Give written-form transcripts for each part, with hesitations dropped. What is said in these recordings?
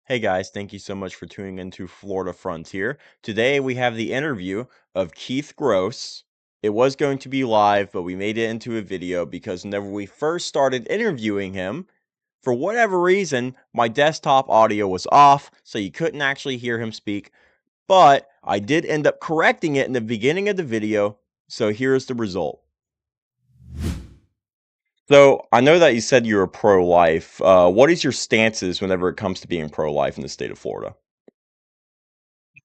Hey guys, thank you so much for tuning into Florida Frontier. Today we have the interview of Keith Gross. It was going to be live, but we made it into a video because whenever we first started interviewing him, for whatever reason, my desktop audio was off, so you couldn't actually hear him speak. But I did end up correcting it in the beginning of the video, so here's the result. So I know that you said you were pro-life. What is your stances whenever it comes to being pro-life in the state of Florida?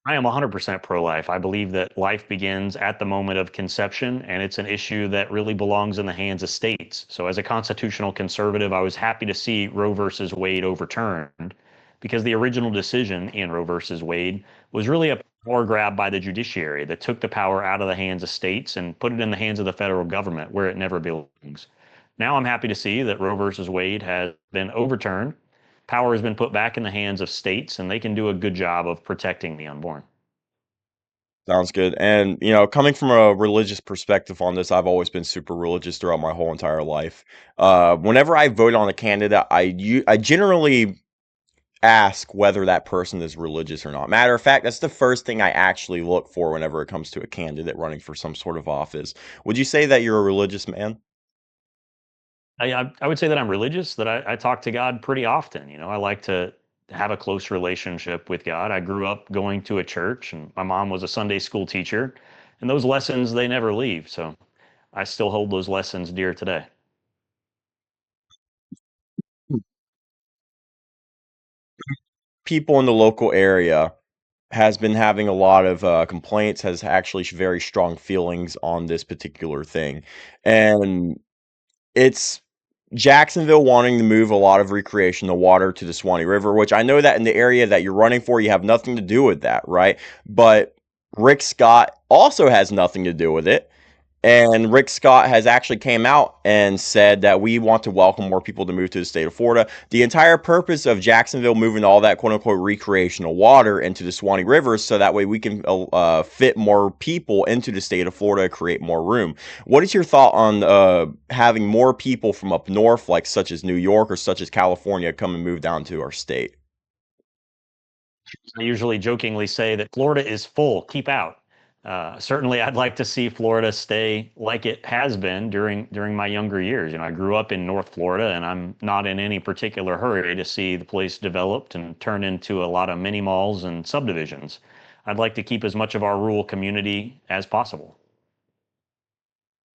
I am 100% pro-life. I believe that life begins at the moment of conception, and it's an issue that really belongs in the hands of states. So, as a constitutional conservative, I was happy to see Roe versus Wade overturned because the original decision in Roe versus Wade was really a power grab by the judiciary that took the power out of the hands of states and put it in the hands of the federal government where it never belongs. Now I'm happy to see that Roe versus Wade has been overturned. Power has been put back in the hands of states, and they can do a good job of protecting the unborn. Sounds good. And, coming from a religious perspective on this, I've always been super religious throughout my whole entire life. Whenever I vote on a candidate, I generally ask whether that person is religious or not. Matter of fact, that's the first thing I actually look for whenever it comes to a candidate running for some sort of office. Would you say that you're a religious man? I would say that I'm religious, that I talk to God pretty often. I like to have a close relationship with God. I grew up going to a church, and my mom was a Sunday school teacher, and those lessons, they never leave. So I still hold those lessons dear today. People in the local area has been having a lot of complaints, has actually very strong feelings on this particular thing. And it's Jacksonville wanting to move a lot of recreational water to the Swanee River, which I know that in the area that you're running for, you have nothing to do with that, right? But Rick Scott also has nothing to do with it. And Rick Scott has actually came out and said that we want to welcome more people to move to the state of Florida. The entire purpose of Jacksonville moving all that quote unquote recreational water into the Swanee River so that way we can fit more people into the state of Florida, create more room. What is your thought on having more people from up north, like such as New York or such as California, come and move down to our state? I usually jokingly say that Florida is full, keep out. Certainly, I'd like to see Florida stay like it has been during my younger years. I grew up in North Florida, and I'm not in any particular hurry to see the place developed and turn into a lot of mini malls and subdivisions. I'd like to keep as much of our rural community as possible.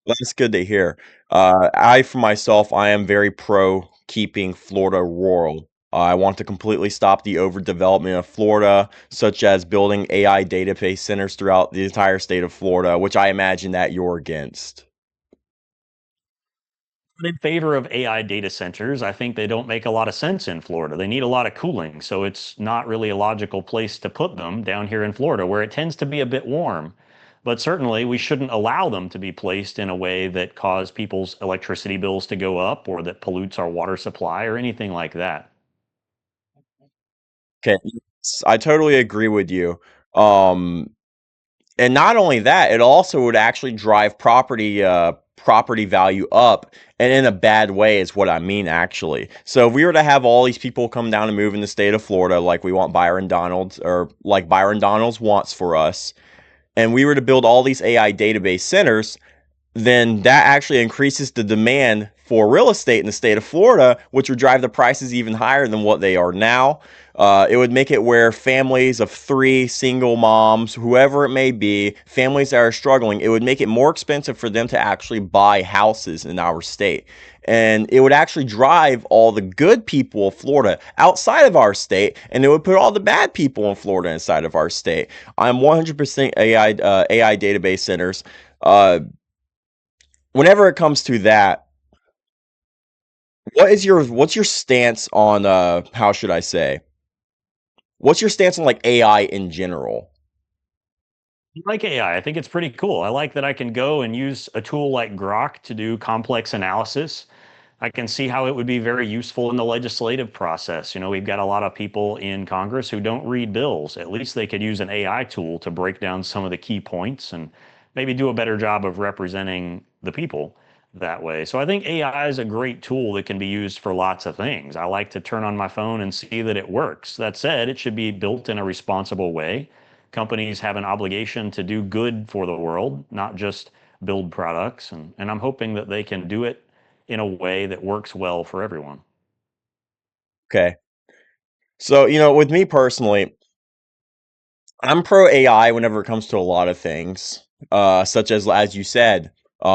That's good to hear. For myself, I am very pro keeping Florida rural. I want to completely stop the overdevelopment of Florida, such as building AI database centers throughout the entire state of Florida, which I imagine that you're against. In favor of AI data centers. I think they don't make a lot of sense in Florida. They need a lot of cooling, so it's not really a logical place to put them down here in Florida, where it tends to be a bit warm. But certainly, we shouldn't allow them to be placed in a way that cause people's electricity bills to go up or that pollutes our water supply or anything like that. Okay, I totally agree with you. Um, And not only that, it also would actually drive property value up, and in a bad way is what I mean actually. So if we were to have all these people come down and move in the state of Florida like we want Byron Donalds or like Byron Donalds wants for us, and we were to build all these AI database centers, then that actually increases the demand for real estate in the state of Florida, which would drive the prices even higher than what they are now. It would make it where families of three, single moms, whoever it may be, families that are struggling, it would make it more expensive for them to actually buy houses in our state. And it would actually drive all the good people of Florida outside of our state, and it would put all the bad people in Florida inside of our state. I'm 100% AI database centers. Uh, Whenever it comes to that, what's your stance on how should I say? What's your stance on like AI in general? I like AI. I think it's pretty cool. I like that I can go and use a tool like Grok to do complex analysis. I can see how it would be very useful in the legislative process. We've got a lot of people in Congress who don't read bills. At least they could use an AI tool to break down some of the key points and maybe do a better job of representing the people. that way. So I think AI is a great tool that can be used for lots of things. I like to turn on my phone and see that it works. That said, it should be built in a responsible way. Companies have an obligation to do good for the world, not just build products. And I'm hoping that they can do it in a way that works well for everyone. Okay. So, with me personally, I'm pro AI whenever it comes to a lot of things, such as you said,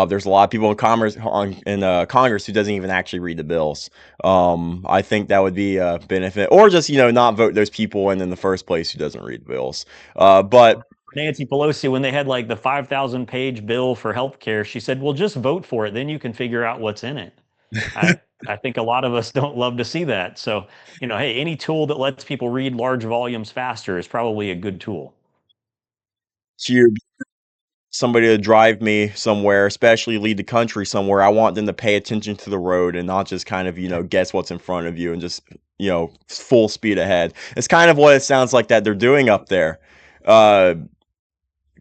there's a lot of people in Congress who doesn't even actually read the bills. I think that would be a benefit, or just not vote those people in the first place who doesn't read the bills. But Nancy Pelosi, when they had like the 5,000 page bill for healthcare, she said, well, just vote for it. Then you can figure out what's in it. I think a lot of us don't love to see that. So, hey, any tool that lets people read large volumes faster is probably a good tool. to somebody to drive me somewhere, especially lead the country somewhere, I want them to pay attention to the road and not just kind of, guess what's in front of you and just, full speed ahead. It's kind of what it sounds like that they're doing up there. Uh,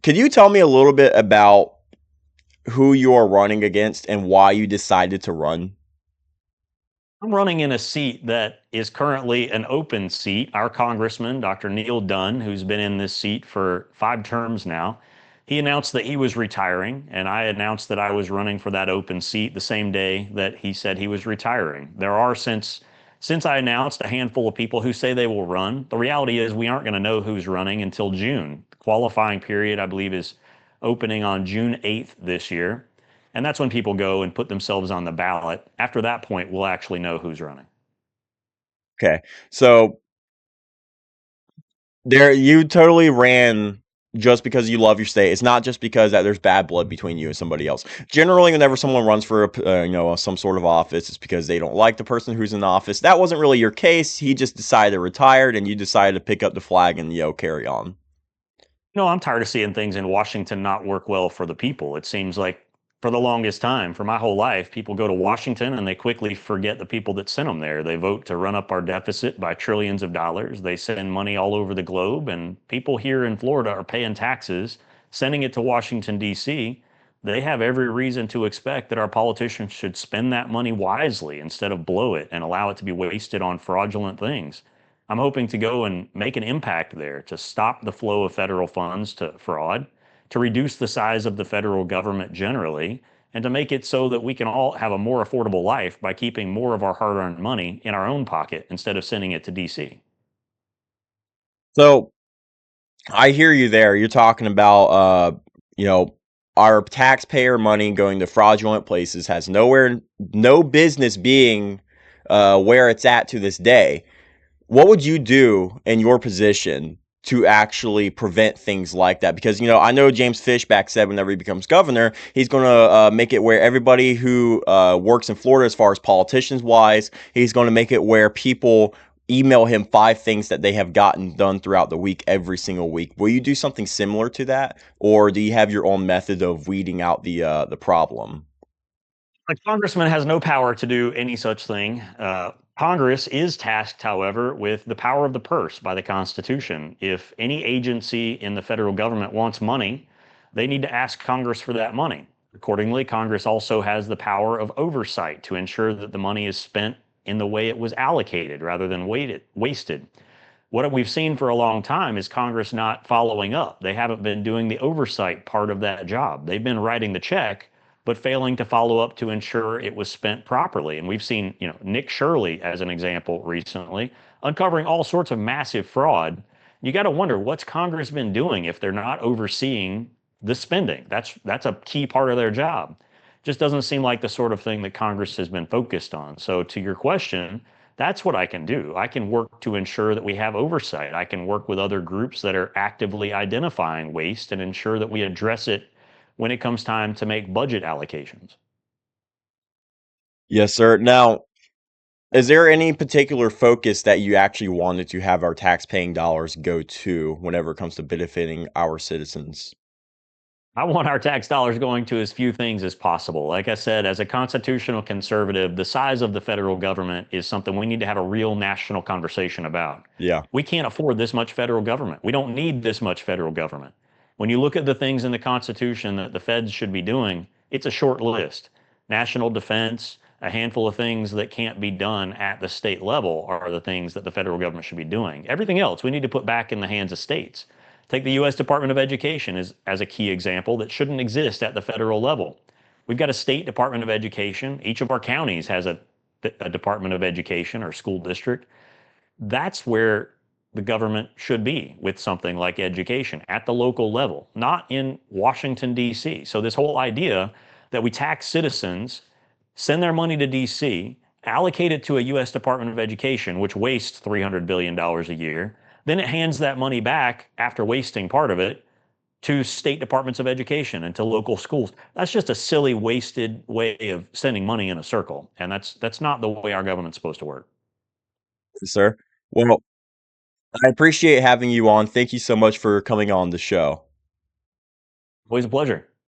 could you tell me a little bit about who you are running against and why you decided to run? I'm running in a seat that is currently an open seat. Our congressman, Dr. Neil Dunn, who's been in this seat for 5 terms now, he announced that he was retiring, and I announced that I was running for that open seat the same day that he said he was retiring. There are since I announced a handful of people who say they will run. The reality is we aren't going to know who's running until June. The qualifying period, I believe, is opening on June 8th this year. And that's when people go and put themselves on the ballot. After that point, we'll actually know who's running. Okay. So there, you totally ran just because you love your state. It's not just because that there's bad blood between you and somebody else. Generally, whenever someone runs for some sort of office, it's because they don't like the person who's in office. That wasn't really your case. He just decided to retire, and you decided to pick up the flag and carry on. I'm tired of seeing things in Washington not work well for the people. It seems like for the longest time, for my whole life, people go to Washington and they quickly forget the people that sent them there. They vote to run up our deficit by trillions of dollars. They send money all over the globe, and people here in Florida are paying taxes, sending it to Washington, D.C. They have every reason to expect that our politicians should spend that money wisely instead of blow it and allow it to be wasted on fraudulent things. I'm hoping to go and make an impact there to stop the flow of federal funds to fraud, to reduce the size of the federal government generally, and to make it so that we can all have a more affordable life by keeping more of our hard earned money in our own pocket instead of sending it to DC. So I hear you there. You're talking about, you know, our taxpayer money going to fraudulent places has no business being where it's at to this day. What would you do in your position to actually prevent things like that? Because I know James Fishback said whenever he becomes governor, he's going to make it where everybody who works in Florida, as far as politicians wise, he's going to make it where people email him 5 things that they have gotten done throughout the week every single week. Will you do something similar to that, or do you have your own method of weeding out the problem? A congressman has no power to do any such thing. Congress is tasked, however, with the power of the purse by the Constitution. If any agency in the federal government wants money, they need to ask Congress for that money. Accordingly, Congress also has the power of oversight to ensure that the money is spent in the way it was allocated rather than wasted. What we've seen for a long time is Congress not following up. They haven't been doing the oversight part of that job. They've been writing the check, but failing to follow up to ensure it was spent properly. And we've seen, Nick Shirley as an example recently, uncovering all sorts of massive fraud. You got to wonder what's Congress been doing if they're not overseeing the spending. That's a key part of their job. Just doesn't seem like the sort of thing that Congress has been focused on. So to your question, that's what I can do. I can work to ensure that we have oversight. I can work with other groups that are actively identifying waste and ensure that we address it when it comes time to make budget allocations. Yes, sir. Now, is there any particular focus that you actually wanted to have our tax-paying dollars go to whenever it comes to benefiting our citizens? I want our tax dollars going to as few things as possible. Like I said, as a constitutional conservative, the size of the federal government is something we need to have a real national conversation about. Yeah. We can't afford this much federal government. We don't need this much federal government. When you look at the things in the Constitution that the feds should be doing, it's a short list. national defense, a handful of things that can't be done at the state level are the things that the federal government should be doing. Everything else we need to put back in the hands of states. Take the U.S. Department of Education as a key example that shouldn't exist at the federal level. We've got a state Department of Education. Each of our counties has a Department of Education or school district. That's where the government should be with something like education at the local level, not in Washington, D.C. So, this whole idea that we tax citizens, send their money to D.C., allocate it to a U.S. Department of Education, which wastes $300 billion a year, then it hands that money back after wasting part of it to state departments of education and to local schools. That's just a silly, wasted way of sending money in a circle. And that's not the way our government's supposed to work. Sir. Well, I appreciate having you on. Thank you so much for coming on the show. Always a pleasure.